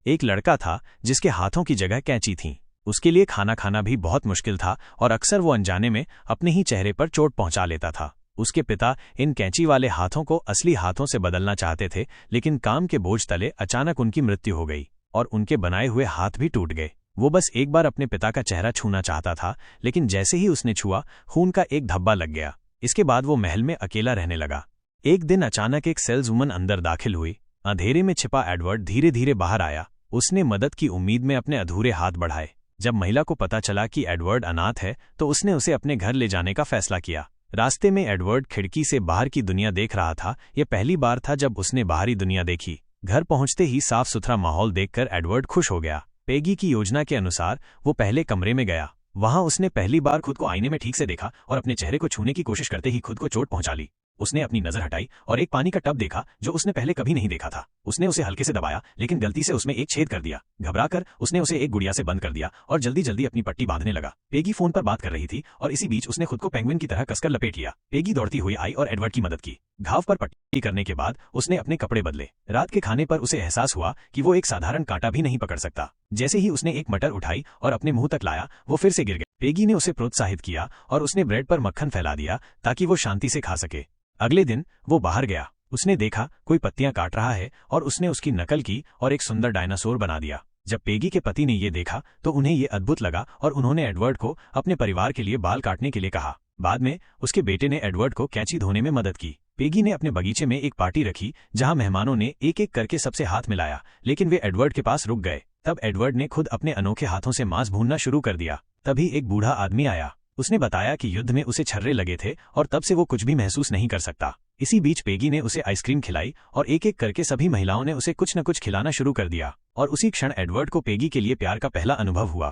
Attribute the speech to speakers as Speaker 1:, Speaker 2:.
Speaker 1: एक लड़का था जिसके हाथों की जगह कैंची थी। उसके लिए खाना खाना भी बहुत मुश्किल था और अक्सर वो अनजाने में अपने ही चेहरे पर चोट पहुंचा लेता था। उसके पिता इन कैंची वाले हाथों को असली हाथों से बदलना चाहते थे, लेकिन काम के बोझ तले अचानक उनकी मृत्यु हो गई और उनके बनाए हुए हाथ भी टूट गए। वो बस एक बार अपने पिता का चेहरा छूना चाहता था, लेकिन जैसे ही उसने छुआ, खून का एक धब्बा लग गया। इसके बाद वो महल में अकेला रहने लगा। एक दिन अचानक एक सेल्सवुमन अंदर दाखिल हुई। अंधेरे में छिपा एडवर्ड धीरे धीरे बाहर आया। उसने मदद की उम्मीद में अपने अधूरे हाथ बढ़ाए। जब महिला को पता चला कि एडवर्ड अनाथ है, तो उसने उसे अपने घर ले जाने का फैसला किया। रास्ते में एडवर्ड खिड़की से बाहर की दुनिया देख रहा था। यह पहली बार था जब उसने बाहरी दुनिया देखी। घर पहुंचते ही साफ सुथरा माहौल देखकर एडवर्ड खुश हो गया। पेगी की योजना के अनुसार वो पहले कमरे में गया। वहां उसने पहली बार खुद को आईने में ठीक से देखा और अपने चेहरे को छूने की कोशिश करते ही खुद को चोट पहुंचा ली। उसने अपनी नजर हटाई और एक पानी का टब देखा जो उसने पहले कभी नहीं देखा था। उसने उसे हल्के से दबाया, लेकिन गलती से उसमें एक छेद कर दिया। घबराकर उसने उसे एक गुड़िया से बंद कर दिया और जल्दी जल्दी अपनी पट्टी बांधने लगा। पेगी फोन पर बात कर रही थी और इसी बीच उसने खुद को पेंगुइन की तरह कसकर लपेट लिया। पेगी दौड़ती हुई आई और एडवर्ड की मदद की। घाव पर पट्टी करने के बाद उसने अपने कपड़े बदले। रात के खाने पर उसे एहसास हुआ कि वो एक साधारण कांटा भी नहीं पकड़ सकता। जैसे ही उसने एक मटर उठाई और अपने मुंह तक लाया, वो फिर से गिर गया। पेगी ने उसे प्रोत्साहित किया और उसने ब्रेड पर मक्खन फैला दिया ताकि वो शांति से खा सके। अगले दिन वो बाहर गया। उसने देखा कोई पत्तियां काट रहा है और उसने उसकी नकल की और एक सुंदर डायनासोर बना दिया। जब पेगी के पति ने ये देखा तो उन्हें ये अद्भुत लगा और उन्होंने एडवर्ड को अपने परिवार के लिए बाल काटने के लिए कहा। बाद में उसके बेटे ने एडवर्ड को कैंची धोने में मदद की। पेगी ने अपने बगीचे में एक पार्टी रखी जहां मेहमानों ने एक एक करके सबसे हाथ मिलाया, लेकिन वे एडवर्ड के पास रुक गए। तब एडवर्ड ने खुद अपने अनोखे हाथों से मांस भूनना शुरू कर दिया। तभी एक बूढ़ा आदमी आया। उसने बताया कि युद्ध में उसे छर्रे लगे थे और तब से वो कुछ भी महसूस नहीं कर सकता। इसी बीच पेगी ने उसे आइसक्रीम खिलाई और एक एक करके सभी महिलाओं ने उसे कुछ न कुछ खिलाना शुरू कर दिया। और उसी क्षण एडवर्ड को पेगी के लिए प्यार का पहला अनुभव हुआ।